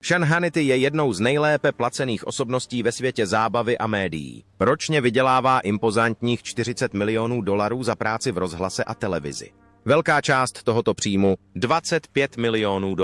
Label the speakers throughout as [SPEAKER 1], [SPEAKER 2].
[SPEAKER 1] Sean Hannity je jednou z nejlépe placených osobností ve světě zábavy a médií. Ročně vydělává impozantních $40 milionů za práci v rozhlase a televizi. Velká část tohoto příjmu, $25 milionů,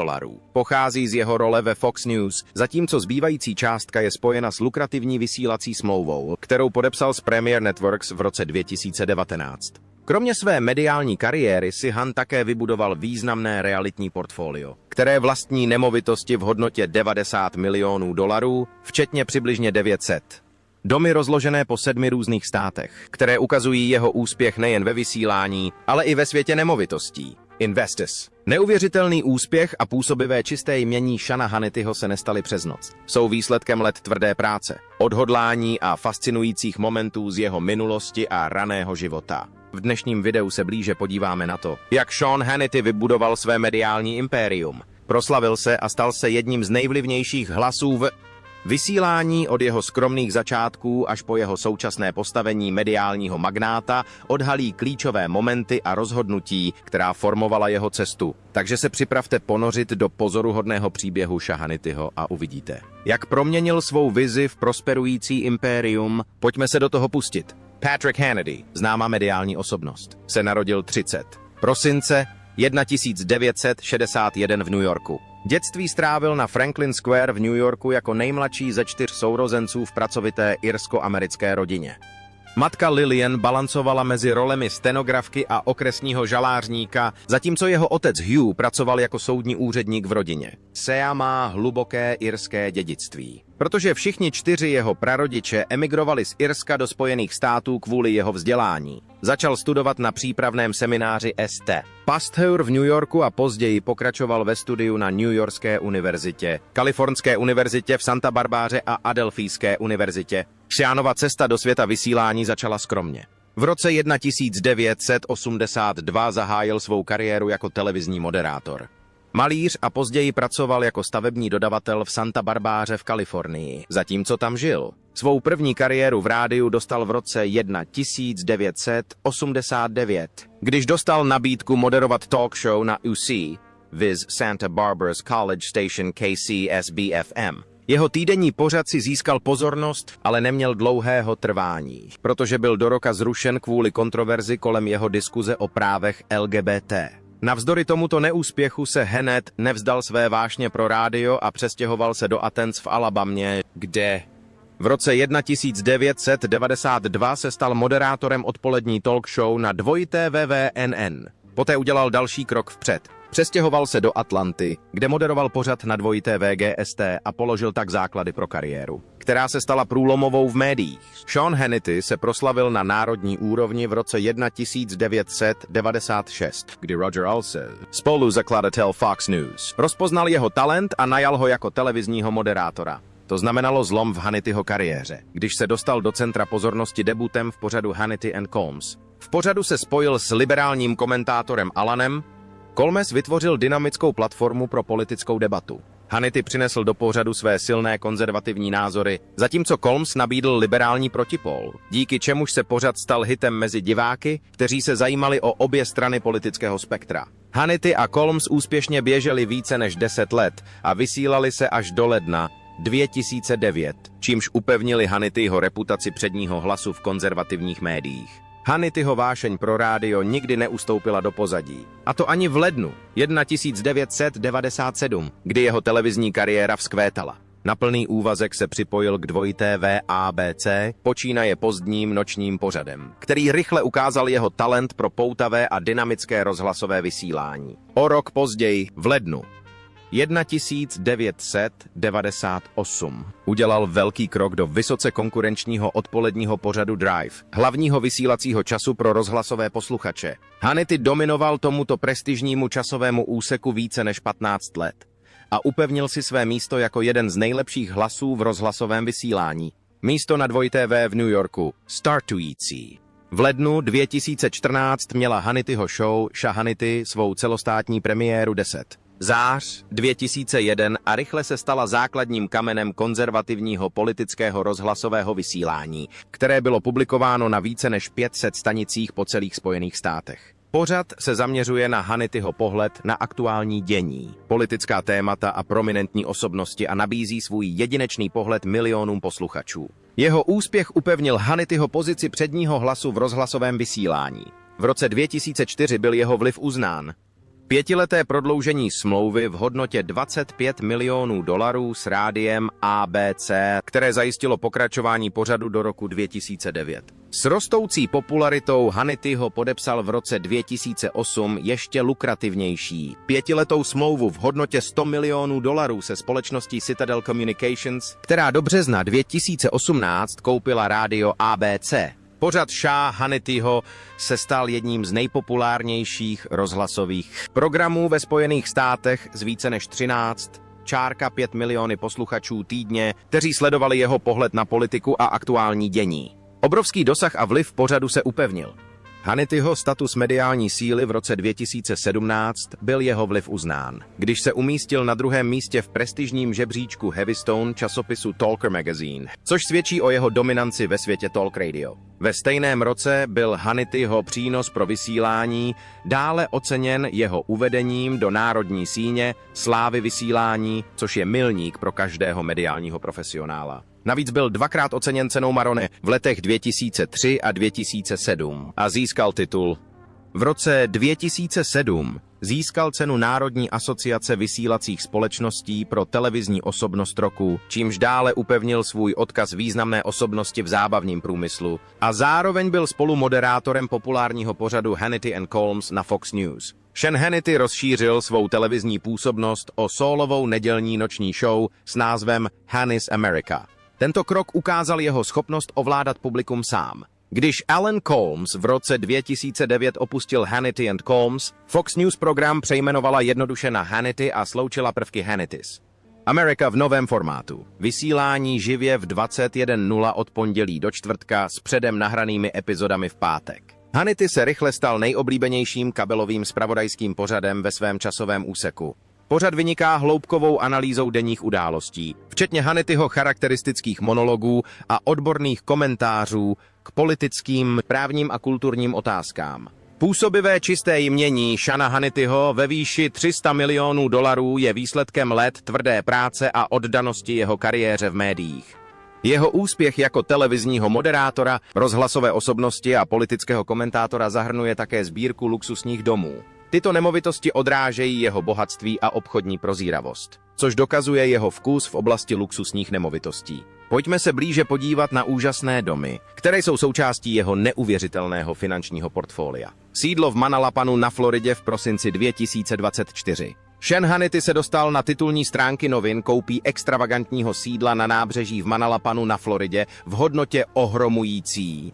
[SPEAKER 1] pochází z jeho role ve Fox News, zatímco zbývající částka je spojena s lukrativní vysílací smlouvou, kterou podepsal s Premier Networks v roce 2019. Kromě své mediální kariéry si Han také vybudoval významné realitní portfolio, které vlastní nemovitosti v hodnotě $90 milionů, včetně přibližně 900. Domy rozložené po 7 různých státech, které ukazují jeho úspěch nejen ve vysílání, ale i ve světě nemovitostí. Investors. Neuvěřitelný úspěch a působivé čisté jmění Seana Hannityho se nestaly přes noc. Jsou výsledkem let tvrdé práce, odhodlání a fascinujících momentů z jeho minulosti a raného života. V dnešním videu se blíže podíváme na to, jak Sean Hannity vybudoval své mediální impérium. Proslavil se a stal se jedním z nejvlivnějších hlasů v vysílání. Od jeho skromných začátků až po jeho současné postavení mediálního magnáta odhalí klíčové momenty a rozhodnutí, která formovala jeho cestu. Takže se připravte ponořit do pozoruhodného příběhu Seana Hannityho a uvidíte, jak proměnil svou vizi v prosperující impérium. Pojďme se do toho pustit. Patrick Hannity, známá mediální osobnost, se narodil 30. prosince 1961 v New Yorku. Dětství strávil na Franklin Square v New Yorku jako nejmladší ze 4 sourozenců v pracovité irsko-americké rodině. Matka Lillian balancovala mezi rolemi stenografky a okresního žalářníka, zatímco jeho otec Hugh pracoval jako soudní úředník v rodině. Sea má hluboké irské dědictví, protože všichni 4 jeho prarodiče emigrovali z Irska do Spojených států kvůli jeho vzdělání. Začal studovat na přípravném semináři St. Pasteur v New Yorku a později pokračoval ve studiu na New Yorkské univerzitě, Kalifornské univerzitě v Santa Barbáře a Adelphijské univerzitě. Seanova cesta do světa vysílání začala skromně. V roce 1982 zahájil svou kariéru jako televizní moderátor. Malíř a později pracoval jako stavební dodavatel v Santa Barbáře v Kalifornii, zatímco tam žil. Svou první kariéru v rádiu dostal v roce 1989, když dostal nabídku moderovat talk show na UC, viz Santa Barbara's College Station KCSB-FM. Jeho týdenní pořad si získal pozornost, ale neměl dlouhého trvání, protože byl do roka zrušen kvůli kontroverzi kolem jeho diskuze o právech LGBT. Navzdory tomuto neúspěchu se Hannity nevzdal své vášně pro rádio a přestěhoval se do Athens v Alabamě, kde v roce 1992 se stal moderátorem odpolední talk show na WWNN. Poté udělal další krok vpřed. Přestěhoval se do Atlanty, kde moderoval pořad na WGST a položil tak základy pro kariéru, která se stala průlomovou v médiích. Sean Hannity se proslavil na národní úrovni v roce 1996, kdy Roger Alseth, spoluzakladatel Fox News, rozpoznal jeho talent a najal ho jako televizního moderátora. To znamenalo zlom v Hannityho kariéře, když se dostal do centra pozornosti debutem v pořadu Hannity and Colmes. V pořadu se spojil s liberálním komentátorem Alanem. Colmes vytvořil dynamickou platformu pro politickou debatu. Hannity přinesl do pořadu své silné konzervativní názory, zatímco Colmes nabídl liberální protipól, díky čemuž se pořad stal hitem mezi diváky, kteří se zajímali o obě strany politického spektra. Hannity a Colmes úspěšně běželi více než 10 let a vysílali se až do ledna 2009, čímž upevnili Hannityho reputaci předního hlasu v konzervativních médiích. Hannityho vášeň pro rádio nikdy neustoupila do pozadí. A to ani v lednu 1997, kdy jeho televizní kariéra vzkvétala. Na plný úvazek se připojil k WABC, počínaje pozdním nočním pořadem, který rychle ukázal jeho talent pro poutavé a dynamické rozhlasové vysílání. O rok později, v lednu 1998 udělal velký krok do vysoce konkurenčního odpoledního pořadu Drive, hlavního vysílacího času pro rozhlasové posluchače. Hannity dominoval tomuto prestižnímu časovému úseku více než 15 let a upevnil si své místo jako jeden z nejlepších hlasů v rozhlasovém vysílání. Místo na WTV v New Yorku, startující. V lednu 2014 měla Hannityho show Sean Hannity svou celostátní premiéru 10. Zář 2001 a rychle se stala základním kamenem konzervativního politického rozhlasového vysílání, které bylo publikováno na více než 500 stanicích po celých Spojených státech. Pořad se zaměřuje na Hannityho pohled na aktuální dění, politická témata a prominentní osobnosti a nabízí svůj jedinečný pohled milionům posluchačů. Jeho úspěch upevnil Hannityho pozici předního hlasu v rozhlasovém vysílání. V roce 2004 byl jeho vliv uznán. 5leté prodloužení smlouvy v hodnotě $25 milionů s rádiem ABC, které zajistilo pokračování pořadu do roku 2009. S rostoucí popularitou Hannityho podepsal v roce 2008 ještě lukrativnější 5letou smlouvu v hodnotě $100 milionů se společností Citadel Communications, která do března 2018 koupila rádio ABC. Pořad Shah Hannityho se stal jedním z nejpopulárnějších rozhlasových programů ve Spojených státech z více než 13,5 miliony posluchačů týdně, kteří sledovali jeho pohled na politiku a aktuální dění. Obrovský dosah a vliv pořadu se upevnil. Hannityho status mediální síly v roce 2017 byl jeho vliv uznán, když se umístil na 2. místě v prestižním žebříčku Heavystone časopisu Talker Magazine, což svědčí o jeho dominanci ve světě talk radio. Ve stejném roce byl Hannityho přínos pro vysílání dále oceněn jeho uvedením do národní síně slávy vysílání, což je milník pro každého mediálního profesionála. Navíc byl 2krát oceněn cenou Marone v letech 2003 a 2007 a získal titul. V roce 2007 získal cenu Národní asociace vysílacích společností pro televizní osobnost roku, čímž dále upevnil svůj odkaz významné osobnosti v zábavním průmyslu a zároveň byl spolumoderátorem populárního pořadu Hannity and Colmes na Fox News. Sean Hannity rozšířil svou televizní působnost o sólovou nedělní noční show s názvem Hannity's America. Tento krok ukázal jeho schopnost ovládat publikum sám. Když Alan Colmes v roce 2009 opustil Hannity and Colmes, Fox News program přejmenovala jednoduše na Hannity a sloučila prvky Hannity's America v novém formátu. Vysílání živě v 21:00 od pondělí do čtvrtka s předem nahranými epizodami v pátek. Hannity se rychle stal nejoblíbenějším kabelovým zpravodajským pořadem ve svém časovém úseku. Pořad vyniká hloubkovou analýzou denních událostí, včetně Hannityho charakteristických monologů a odborných komentářů k politickým, právním a kulturním otázkám. Působivé čisté jmění Seana Hannityho ve výši $300 milionů je výsledkem let tvrdé práce a oddanosti jeho kariéře v médiích. Jeho úspěch jako televizního moderátora, rozhlasové osobnosti a politického komentátora zahrnuje také sbírku luxusních domů. Tyto nemovitosti odrážejí jeho bohatství a obchodní prozíravost, což dokazuje jeho vkus v oblasti luxusních nemovitostí. Pojďme se blíže podívat na úžasné domy, které jsou součástí jeho neuvěřitelného finančního portfolia. Sídlo v Manalapanu na Floridě v prosinci 2024. Sean Hannity se dostal na titulní stránky novin koupí extravagantního sídla na nábřeží v Manalapanu na Floridě v hodnotě ohromující.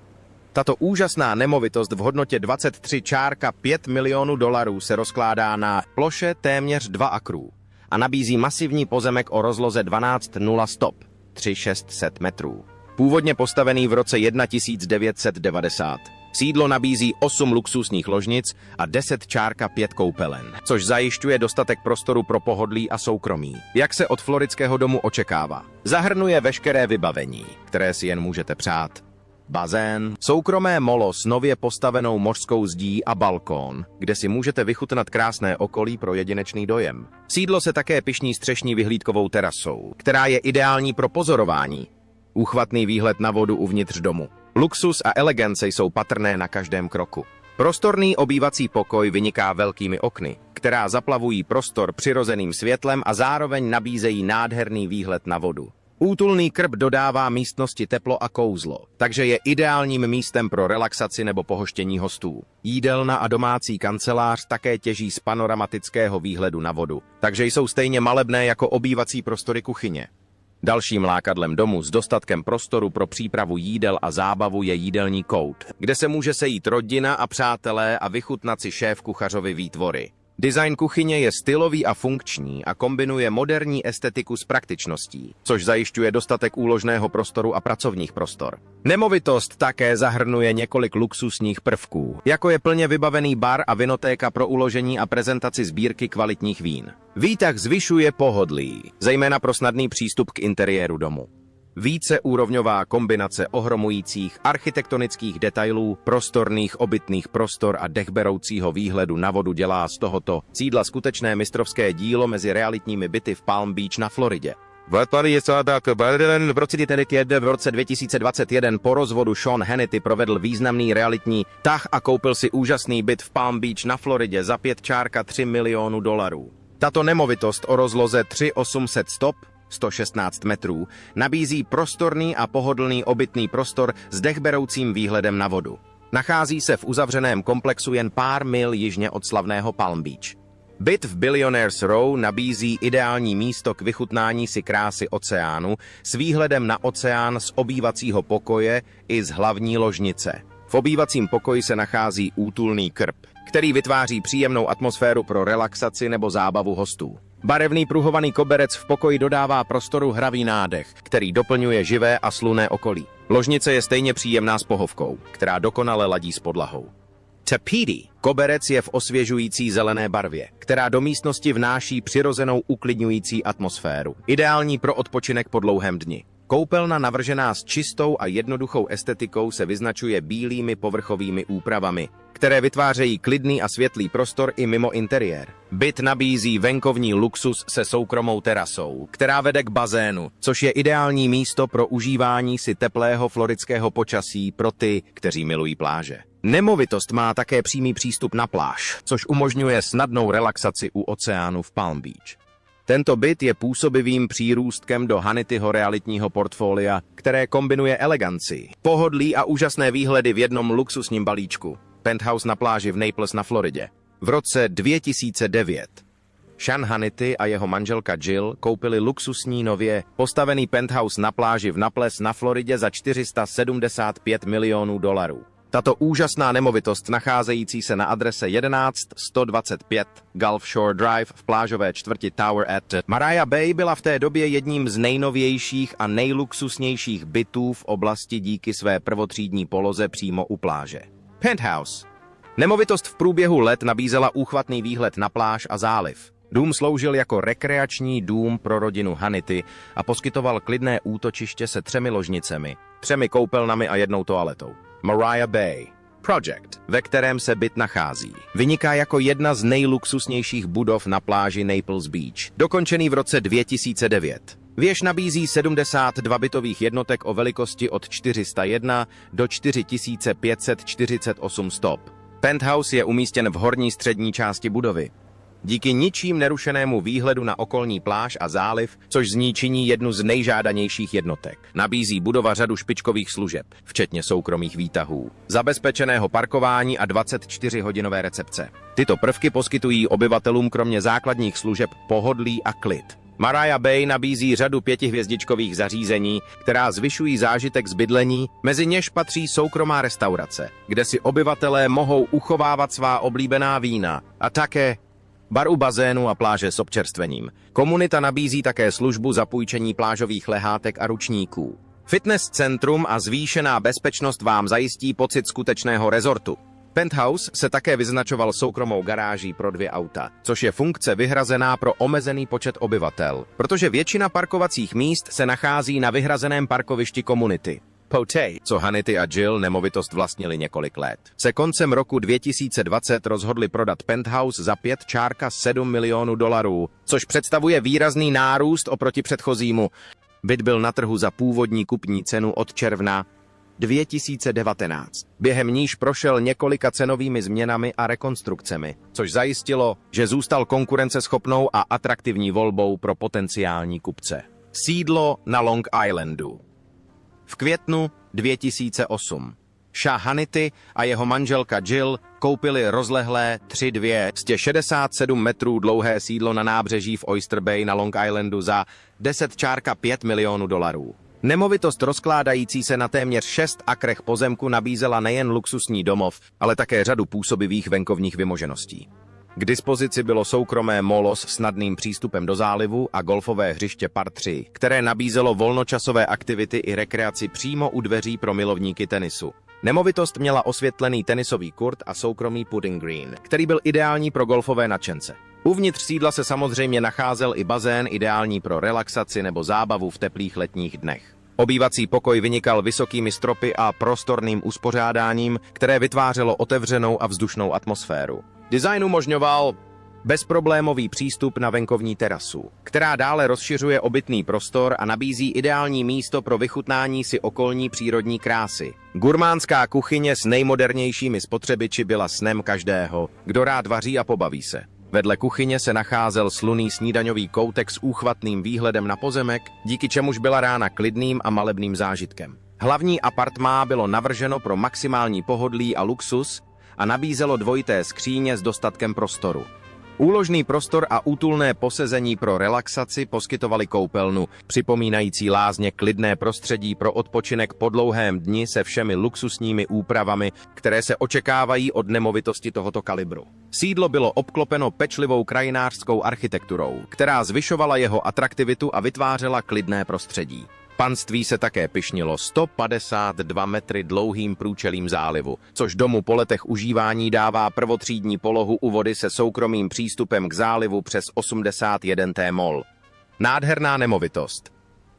[SPEAKER 1] Tato úžasná nemovitost v hodnotě $23,5 milionů se rozkládá na ploše téměř 2 akrů a nabízí masivní pozemek o rozloze 12,0 stop, 3,600 metrů. Původně postavený v roce 1990. Sídlo nabízí 8 luxusních ložnic a 10,5 koupelen, což zajišťuje dostatek prostoru pro pohodlí a soukromí, jak se od floridského domu očekává. Zahrnuje veškeré vybavení, které si jen můžete přát. Bazén, soukromé molo s nově postavenou mořskou zdí a balkón, kde si můžete vychutnat krásné okolí pro jedinečný dojem. Sídlo se také pyšní střešní vyhlídkovou terasou, která je ideální pro pozorování. Úchvatný výhled na vodu uvnitř domu. Luxus a elegance jsou patrné na každém kroku. Prostorný obývací pokoj vyniká velkými okny, která zaplavují prostor přirozeným světlem a zároveň nabízejí nádherný výhled na vodu. Útulný krb dodává místnosti teplo a kouzlo, takže je ideálním místem pro relaxaci nebo pohoštění hostů. Jídelna a domácí kancelář také těží z panoramatického výhledu na vodu, takže jsou stejně malebné jako obývací prostory kuchyně. Dalším lákadlem domu s dostatkem prostoru pro přípravu jídel a zábavu je jídelní kout, kde se může sejít rodina a přátelé a vychutnat si šéf kuchařovy výtvory. Design kuchyně je stylový a funkční a kombinuje moderní estetiku s praktičností, což zajišťuje dostatek úložného prostoru a pracovních prostor. Nemovitost také zahrnuje několik luxusních prvků, jako je plně vybavený bar a vinotéka pro uložení a prezentaci sbírky kvalitních vín. Výtah zvyšuje pohodlí, zejména pro snadný přístup k interiéru domu. Víceúrovňová kombinace ohromujících architektonických detailů, prostorných obytných prostor a dechberoucího výhledu na vodu dělá z tohoto sídla skutečné mistrovské dílo mezi realitními byty v Palm Beach na Floridě. V roce 2021 po rozvodu Sean Hannity provedl významný realitní tah a koupil si úžasný byt v Palm Beach na Floridě za $5,3 milionu. Tato nemovitost o rozloze 3800 stop 116 metrů, nabízí prostorný a pohodlný obytný prostor s dechberoucím výhledem na vodu. Nachází se v uzavřeném komplexu jen pár mil jižně od slavného Palm Beach. Byt v Billionaires Row nabízí ideální místo k vychutnání si krásy oceánu s výhledem na oceán z obývacího pokoje i z hlavní ložnice. V obývacím pokoji se nachází útulný krb, který vytváří příjemnou atmosféru pro relaxaci nebo zábavu hostů. Barevný pruhovaný koberec v pokoji dodává prostoru hravý nádech, který doplňuje živé a slunné okolí. Ložnice je stejně příjemná s pohovkou, která dokonale ladí s podlahou. Tapete. Koberec je v osvěžující zelené barvě, která do místnosti vnáší přirozenou uklidňující atmosféru. Ideální pro odpočinek po dlouhém dni. Koupelna navržená s čistou a jednoduchou estetikou se vyznačuje bílými povrchovými úpravami, které vytvářejí klidný a světlý prostor i mimo interiér. Byt nabízí venkovní luxus se soukromou terasou, která vede k bazénu, což je ideální místo pro užívání si teplého floridského počasí pro ty, kteří milují pláže. Nemovitost má také přímý přístup na pláž, což umožňuje snadnou relaxaci u oceánu v Palm Beach. Tento byt je působivým přírůstkem do Hannityho realitního portfolia, které kombinuje eleganci, pohodlí a úžasné výhledy v jednom luxusním balíčku. Penthouse na pláži v Naples na Floridě. V roce 2009 Sean Hannity a jeho manželka Jill koupili luxusní nově postavený penthouse na pláži v Naples na Floridě za $475 milionů. Tato úžasná nemovitost, nacházející se na adrese 11125 Gulf Shore Drive v plážové čtvrti Tower at Mariah Bay, byla v té době jedním z nejnovějších a nejluxusnějších bytů v oblasti díky své prvotřídní poloze přímo u pláže. Penthouse. Nemovitost v průběhu let nabízela úchvatný výhled na pláž a záliv. Dům sloužil jako rekreační dům pro rodinu Hannity a poskytoval klidné útočiště se 3 ložnicemi, 3 koupelnami a 1 toaletou. Mariah Bay Project, ve kterém se byt nachází, vyniká jako jedna z nejluxusnějších budov na pláži Naples Beach, dokončený v roce 2009. Věž nabízí 72 bytových jednotek o velikosti od 401 do 4548 stop. Penthouse je umístěn v horní střední části budovy. Díky ničím nerušenému výhledu na okolní pláž a záliv, což z ní činí jednu z nejžádanějších jednotek, nabízí budova řadu špičkových služeb, včetně soukromých výtahů, zabezpečeného parkování a 24-hodinové recepce. Tyto prvky poskytují obyvatelům kromě základních služeb pohodlí a klid. Mariah Bay nabízí řadu 5hvězdičkových zařízení, která zvyšují zážitek z bydlení, mezi něž patří soukromá restaurace, kde si obyvatelé mohou uchovávat svá oblíbená vína, a také bar u bazénu a pláže s občerstvením. Komunita nabízí také službu zapůjčení plážových lehátek a ručníků. Fitness centrum a zvýšená bezpečnost vám zajistí pocit skutečného rezortu. Penthouse se také vyznačoval soukromou garáží pro 2 auta, což je funkce vyhrazená pro omezený počet obyvatel, protože většina parkovacích míst se nachází na vyhrazeném parkovišti komunity. Potay, co Hannity a Jill nemovitost vlastnili několik let, se koncem roku 2020 rozhodli prodat penthouse za $5,7 milionů, což představuje výrazný nárůst oproti předchozímu. Byt byl na trhu za původní kupní cenu od června 2019, během níž prošel několika cenovými změnami a rekonstrukcemi, což zajistilo, že zůstal konkurenceschopnou a atraktivní volbou pro potenciální kupce. Sídlo na Long Islandu. V květnu 2008 Sean Hannity a jeho manželka Jill koupili rozlehlé 267 metrů dlouhé sídlo na nábřeží v Oyster Bay na Long Islandu za $10,5 milionů. Nemovitost rozkládající se na téměř 6 akrech pozemku nabízela nejen luxusní domov, ale také řadu působivých venkovních vymožeností. K dispozici bylo soukromé molo s snadným přístupem do zálivu a golfové hřiště par 3, které nabízelo volnočasové aktivity i rekreaci přímo u dveří pro milovníky tenisu. Nemovitost měla osvětlený tenisový kurt a soukromý putting green, který byl ideální pro golfové nadšence. Uvnitř sídla se samozřejmě nacházel i bazén ideální pro relaxaci nebo zábavu v teplých letních dnech. Obývací pokoj vynikal vysokými stropy a prostorným uspořádáním, které vytvářelo otevřenou a vzdušnou atmosféru. Design umožňoval bezproblémový přístup na venkovní terasu, která dále rozšiřuje obytný prostor a nabízí ideální místo pro vychutnání si okolní přírodní krásy. Gurmánská kuchyně s nejmodernějšími spotřebiči byla snem každého, kdo rád vaří a pobaví se. Vedle kuchyně se nacházel slunný snídaňový koutek s úchvatným výhledem na pozemek, díky čemuž byla rána klidným a malebným zážitkem. Hlavní apartmá bylo navrženo pro maximální pohodlí a luxus a nabízelo dvojité skříně s dostatkem prostoru. Úložný prostor a útulné posezení pro relaxaci poskytovali koupelnu, připomínající lázně klidné prostředí pro odpočinek po dlouhém dni se všemi luxusními úpravami, které se očekávají od nemovitosti tohoto kalibru. Sídlo bylo obklopeno pečlivou krajinářskou architekturou, která zvyšovala jeho atraktivitu a vytvářela klidné prostředí. Panství se také pyšnilo 152 metry dlouhým průčelím zálivu, což domu po letech užívání dává prvotřídní polohu u vody se soukromým přístupem k zálivu přes 81 mol. Nádherná nemovitost.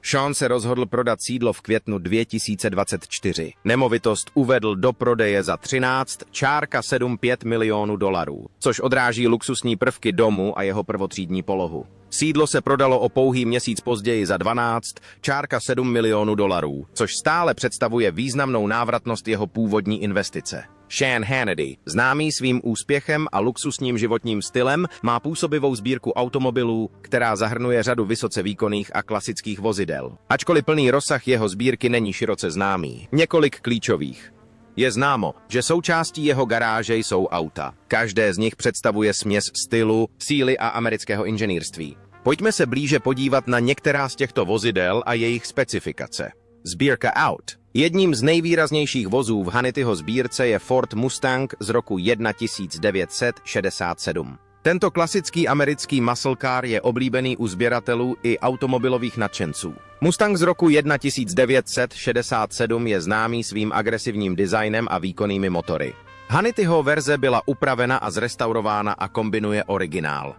[SPEAKER 1] Sean se rozhodl prodat sídlo v květnu 2024. Nemovitost uvedl do prodeje za 13,75 milionů dolarů, což odráží luxusní prvky domu a jeho prvotřídní polohu. Sídlo se prodalo o pouhý měsíc později za 12,7 milionů dolarů, což stále představuje významnou návratnost jeho původní investice. Sean Hannity, známý svým úspěchem a luxusním životním stylem, má působivou sbírku automobilů, která zahrnuje řadu vysoce výkonných a klasických vozidel. Ačkoliv plný rozsah jeho sbírky není široce známý. Několik klíčových. Je známo, že součástí jeho garáže jsou auta. Každé z nich představuje směs stylu, síly a amerického inženýrství. Pojďme se blíže podívat na některá z těchto vozidel a jejich specifikace. Sbírka aut. Jedním z nejvýraznějších vozů v Hannityho sbírce je Ford Mustang z roku 1967. Tento klasický americký muscle car je oblíbený u sběratelů i automobilových nadšenců. Mustang z roku 1967 je známý svým agresivním designem a výkonnými motory. Hannityho verze byla upravena a zrestaurována a kombinuje originál.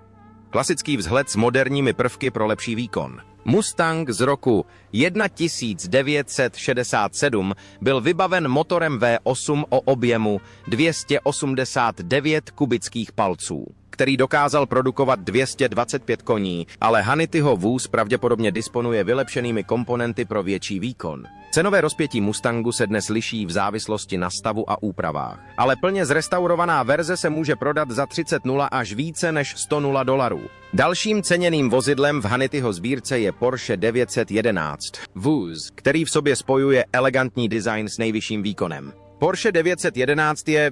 [SPEAKER 1] Klasický vzhled s moderními prvky pro lepší výkon. Mustang z roku 1967 byl vybaven motorem V8 o objemu 289 kubických palců, který dokázal produkovat 225 koní, ale Hannityho vůz pravděpodobně disponuje vylepšenými komponenty pro větší výkon. Cenové rozpětí Mustangu se dnes liší v závislosti na stavu a úpravách, ale plně zrestaurovaná verze se může prodat za 30 0 až více než 100 0 dolarů. Dalším ceněným vozidlem v Hannityho sbírce je Porsche 911, vůz, který v sobě spojuje elegantní design s nejvyšším výkonem. Porsche 911 je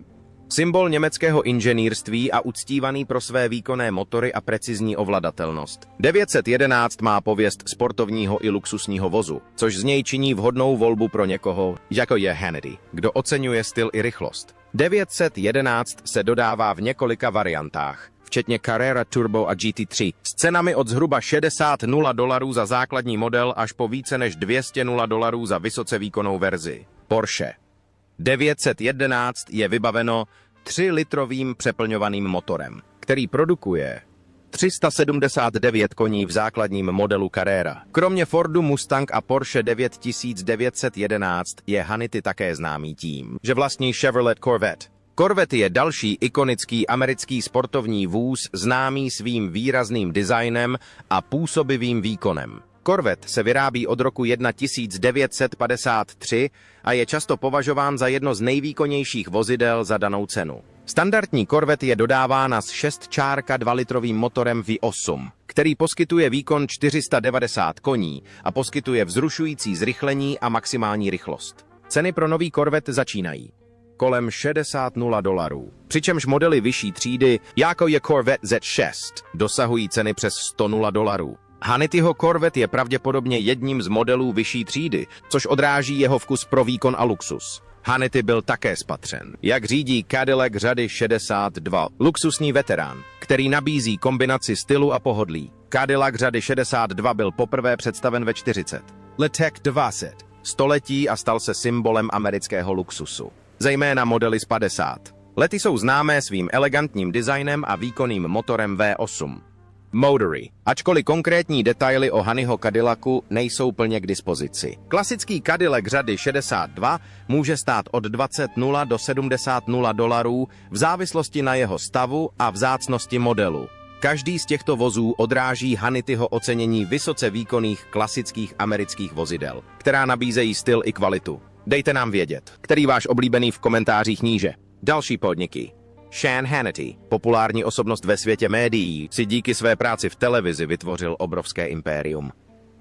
[SPEAKER 1] symbol německého inženýrství a uctívaný pro své výkonné motory a precizní ovladatelnost. 911 má pověst sportovního i luxusního vozu, což z něj činí vhodnou volbu pro někoho, jako je Hannity, kdo oceňuje styl i rychlost. 911 se dodává v několika variantách, včetně Carrera Turbo a GT3, s cenami od zhruba 60 0 dolarů za základní model až po více než 200 0 dolarů za vysoce výkonnou verzi. Porsche 911 je vybaveno 3-litrovým přeplňovaným motorem, který produkuje 379 koní v základním modelu Carrera. Kromě Fordu Mustang a Porsche 9911 je Hannity také známý tím, že vlastní Chevrolet Corvette. Corvette je další ikonický americký sportovní vůz známý svým výrazným designem a působivým výkonem. Corvette se vyrábí od roku 1953 a je často považován za jedno z nejvýkonnějších vozidel za danou cenu. Standardní Corvette je dodávána s 6,2-litrovým motorem V8, který poskytuje výkon 490 koní a poskytuje vzrušující zrychlení a maximální rychlost. Ceny pro nový Corvette začínají kolem 60 0 dolarů, přičemž modely vyšší třídy, jako je Corvette Z6, dosahují ceny přes 100 0 dolarů. Hannityho Corvette je pravděpodobně jedním z modelů vyšší třídy, což odráží jeho vkus pro výkon a luxus. Hannity byl také spatřen, jak řídí Cadillac řady 62, luxusní veterán, který nabízí kombinaci stylu a pohodlí. Cadillac řady 62 byl poprvé představen ve 40 letech 20 století a stal se symbolem amerického luxusu, zejména modely z 50. Lety jsou známé svým elegantním designem a výkonným motorem V8. Motory, ačkoliv konkrétní detaily o Honeyho Cadillacu nejsou plně k dispozici. Klasický Cadillac řady 62 může stát od $20,000 do $70,000 v závislosti na jeho stavu a vzácnosti modelu. Každý z těchto vozů odráží Hanityho ocenění vysoce výkonných klasických amerických vozidel, která nabízejí styl i kvalitu. Dejte nám vědět, který váš oblíbený v komentářích níže. Další podniky. Sean Hannity, populární osobnost ve světě médií, si díky své práci v televizi vytvořil obrovské impérium.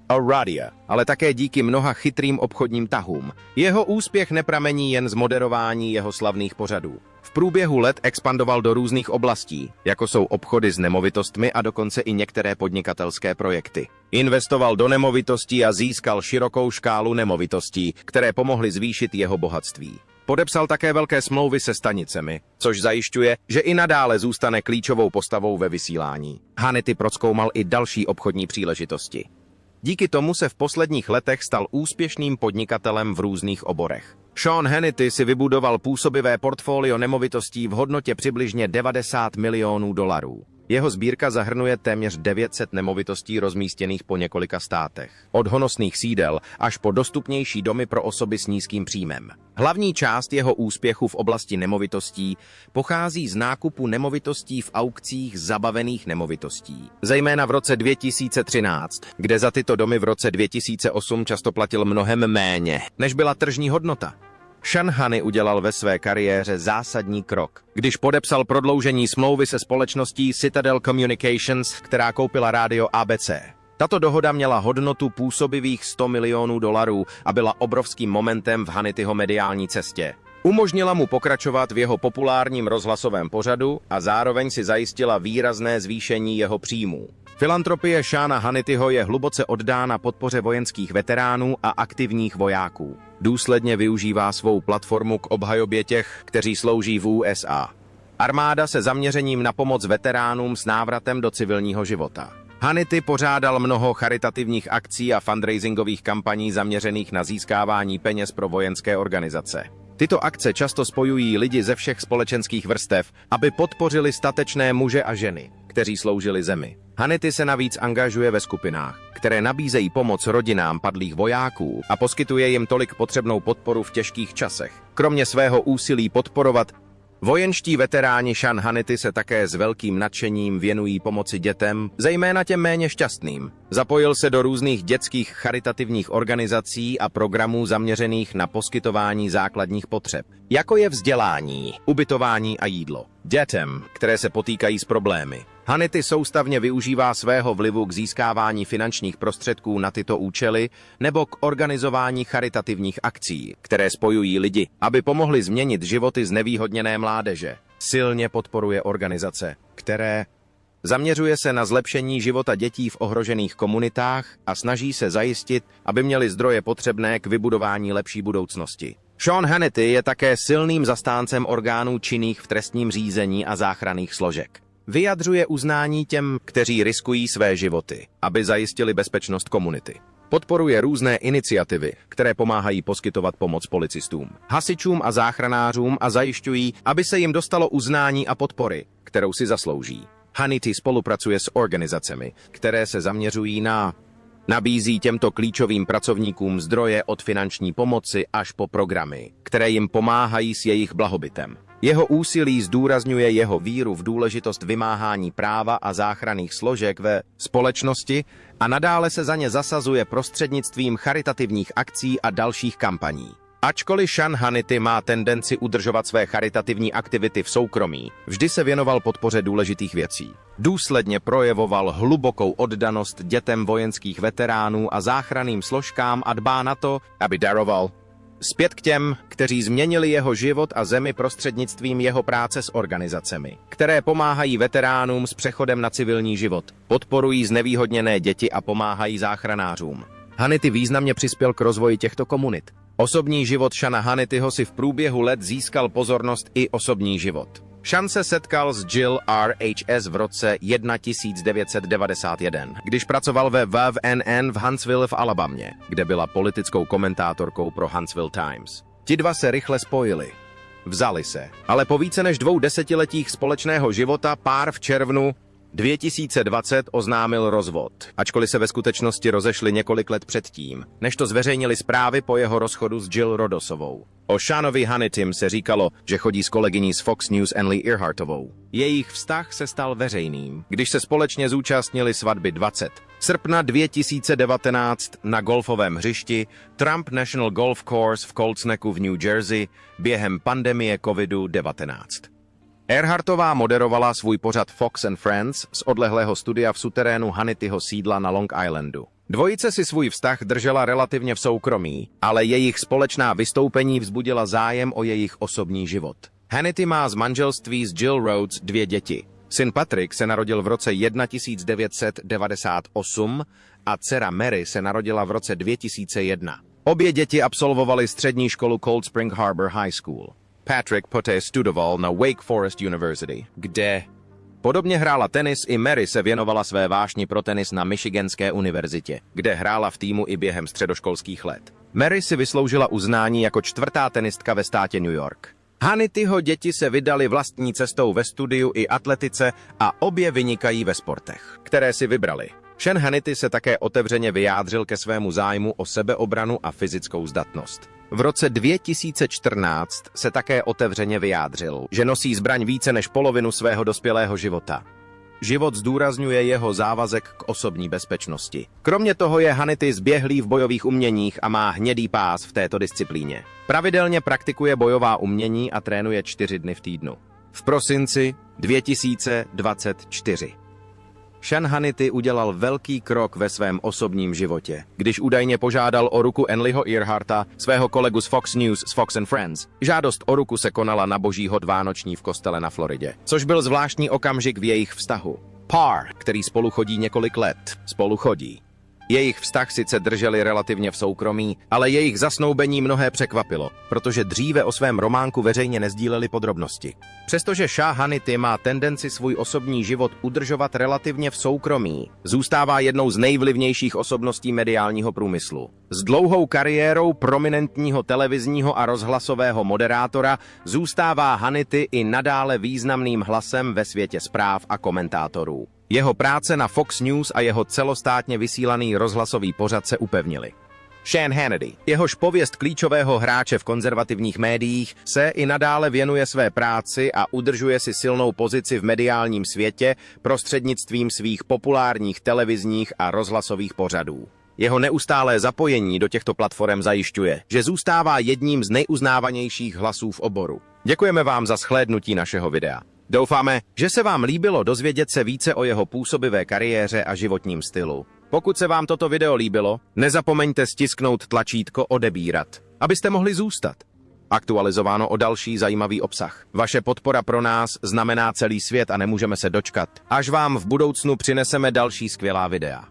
[SPEAKER 1] Aradia, ale také díky mnoha chytrým obchodním tahům. Jeho úspěch nepramení jen z moderování jeho slavných pořadů. V průběhu let expandoval do různých oblastí, jako jsou obchody s nemovitostmi a dokonce i některé podnikatelské projekty. Investoval do nemovitostí a získal širokou škálu nemovitostí, které pomohly zvýšit jeho bohatství. Podepsal také velké smlouvy se stanicemi, což zajišťuje, že i nadále zůstane klíčovou postavou ve vysílání. Hannity prozkoumal i další obchodní příležitosti. Díky tomu se v posledních letech stal úspěšným podnikatelem v různých oborech. Sean Hannity si vybudoval působivé portfolio nemovitostí v hodnotě přibližně $90 milionů. Jeho sbírka zahrnuje téměř 900 nemovitostí rozmístěných po několika státech. Od honosných sídel až po dostupnější domy pro osoby s nízkým příjmem. Hlavní část jeho úspěchu v oblasti nemovitostí pochází z nákupu nemovitostí v aukcích zabavených nemovitostí. Zejména v roce 2013, kde za tyto domy v roce 2008 často platil mnohem méně, než byla tržní hodnota. Sean Hannity udělal ve své kariéře zásadní krok, když podepsal prodloužení smlouvy se společností Citadel Communications, která koupila rádio ABC. Tato dohoda měla hodnotu působivých $100 milionů a byla obrovským momentem v Hannityho mediální cestě. Umožnila mu pokračovat v jeho populárním rozhlasovém pořadu a zároveň si zajistila výrazné zvýšení jeho příjmů. Filantropie Seana Hannityho je hluboce oddána podpoře vojenských veteránů a aktivních vojáků. Důsledně využívá svou platformu k obhajobě těch, kteří slouží v USA. Armáda se zaměřením na pomoc veteránům s návratem do civilního života. Hannity pořádal mnoho charitativních akcí a fundraisingových kampaní zaměřených na získávání peněz pro vojenské organizace. Tyto akce často spojují lidi ze všech společenských vrstev, aby podpořili statečné muže a ženy, kteří sloužili zemi. Hannity se navíc angažuje ve skupinách, které nabízejí pomoc rodinám padlých vojáků a poskytuje jim tolik potřebnou podporu v těžkých časech. Kromě svého úsilí podporovat vojenští veteráni, Sean Hannity se také s velkým nadšením věnují pomoci dětem, zejména těm méně šťastným. Zapojil se do různých dětských charitativních organizací a programů zaměřených na poskytování základních potřeb, jako je vzdělání, ubytování a jídlo. Dětem, které se potýkají s problémy. Hannity soustavně využívá svého vlivu k získávání finančních prostředků na tyto účely nebo k organizování charitativních akcí, které spojují lidi, aby pomohli změnit životy znevýhodněné mládeže. Silně podporuje organizace, které zaměřuje se na zlepšení života dětí v ohrožených komunitách a snaží se zajistit, aby měli zdroje potřebné k vybudování lepší budoucnosti. Sean Hannity je také silným zastáncem orgánů činných v trestním řízení a záchranných složek. Vyjadřuje uznání těm, kteří riskují své životy, aby zajistili bezpečnost komunity. Podporuje různé iniciativy, které pomáhají poskytovat pomoc policistům, hasičům a záchranářům a zajišťují, aby se jim dostalo uznání a podpory, kterou si zaslouží. Hannity spolupracuje s organizacemi, které se zaměřují na nabízí těmto klíčovým pracovníkům zdroje od finanční pomoci až po programy, které jim pomáhají s jejich blahobytem. Jeho úsilí zdůrazňuje jeho víru v důležitost vymáhání práva a záchranných složek ve společnosti a nadále se za ně zasazuje prostřednictvím charitativních akcí a dalších kampaní. Ačkoliv Sean Hannity má tendenci udržovat své charitativní aktivity v soukromí, vždy se věnoval podpoře důležitých věcí. Důsledně projevoval hlubokou oddanost dětem vojenských veteránů a záchranným složkám a dbá na to, aby daroval zpět k těm, kteří změnili jeho život a zemi prostřednictvím jeho práce s organizacemi, které pomáhají veteránům s přechodem na civilní život, podporují znevýhodněné děti a pomáhají záchranářům. Hannity významně přispěl k rozvoji těchto komunit. Osobní život Seana Hannityho si v průběhu let získal pozornost i osobní život. Sean se setkal s Jill RHS v roce 1991, když pracoval ve WNN v Huntsville v Alabamě, kde byla politickou komentátorkou pro Huntsville Times. Ti dva se rychle spojili. Vzali se, ale po více než 2 desetiletích společného života pár v červnu 2020 oznámil rozvod, ačkoliv se ve skutečnosti rozešli několik let předtím, než to zveřejnili zprávy po jeho rozchodu s Jill Rodosovou. O Seanovi Hannitym se říkalo, že chodí s kolegyní z Fox News Emily Earhartovou. Jejich vztah se stal veřejným, když se společně zúčastnili svatby 20. srpna 2019 na golfovém hřišti Trump National Golf Course v Colts Necku v New Jersey během pandemie COVID-19. Earhartová moderovala svůj pořad Fox and Friends z odlehlého studia v suterénu Hannityho sídla na Long Islandu. Dvojice si svůj vztah držela relativně v soukromí, ale jejich společná vystoupení vzbudila zájem o jejich osobní život. Hannity má z manželství s Jill Rhodes 2 děti. Syn Patrick se narodil v roce 1998 a dcera Mary se narodila v roce 2001. Obě děti absolvovaly střední školu Cold Spring Harbor High School. Patrick poté studoval na Wake Forest University, kde podobně hrála tenis, i Mary se věnovala své vášni pro tenis na Michiganské univerzitě, kde hrála v týmu i během středoškolských let. Mary si vysloužila uznání jako 4. tenistka ve státě New York. Hannityho děti se vydali vlastní cestou ve studiu i atletice a obě vynikají ve sportech, které si vybrali. Sean Hannity se také otevřeně vyjádřil ke svému zájmu o sebeobranu a fyzickou zdatnost. V roce 2014 se také otevřeně vyjádřil, že nosí zbraň více než polovinu svého dospělého života. Život zdůrazňuje jeho závazek k osobní bezpečnosti. Kromě toho je Hannity zběhlý v bojových uměních a má hnědý pás v této disciplíně. Pravidelně praktikuje bojová umění a trénuje 4 dny v týdnu. V prosinci 2024 Sean Hannity udělal velký krok ve svém osobním životě, když údajně požádal o ruku Enliho Earharta, svého kolegu z Fox News z Fox and Friends. Žádost o ruku se konala na Boží hod vánoční v kostele na Floridě, což byl zvláštní okamžik v jejich vztahu. Pár, který spolu chodí několik let, spolu chodí. Jejich vztah sice drželi relativně v soukromí, ale jejich zasnoubení mnohé překvapilo, protože dříve o svém románku veřejně nezdíleli podrobnosti. Přestože Sean Hannity má tendenci svůj osobní život udržovat relativně v soukromí, zůstává jednou z nejvlivnějších osobností mediálního průmyslu. S dlouhou kariérou prominentního televizního a rozhlasového moderátora zůstává Hannity i nadále významným hlasem ve světě zpráv a komentátorů. Jeho práce na Fox News a jeho celostátně vysílaný rozhlasový pořad se upevnili. Sean Hannity, jehož pověst klíčového hráče v konzervativních médiích, se i nadále věnuje své práci a udržuje si silnou pozici v mediálním světě prostřednictvím svých populárních televizních a rozhlasových pořadů. Jeho neustálé zapojení do těchto platform zajišťuje, že zůstává jedním z nejuznávanějších hlasů v oboru. Děkujeme vám za shlédnutí našeho videa. Doufáme, že se vám líbilo dozvědět se více o jeho působivé kariéře a životním stylu. Pokud se vám toto video líbilo, nezapomeňte stisknout tlačítko odebírat, abyste mohli zůstat. Aktualizováno o další zajímavý obsah. Vaše podpora pro nás znamená celý svět a nemůžeme se dočkat, až vám v budoucnu přineseme další skvělá videa.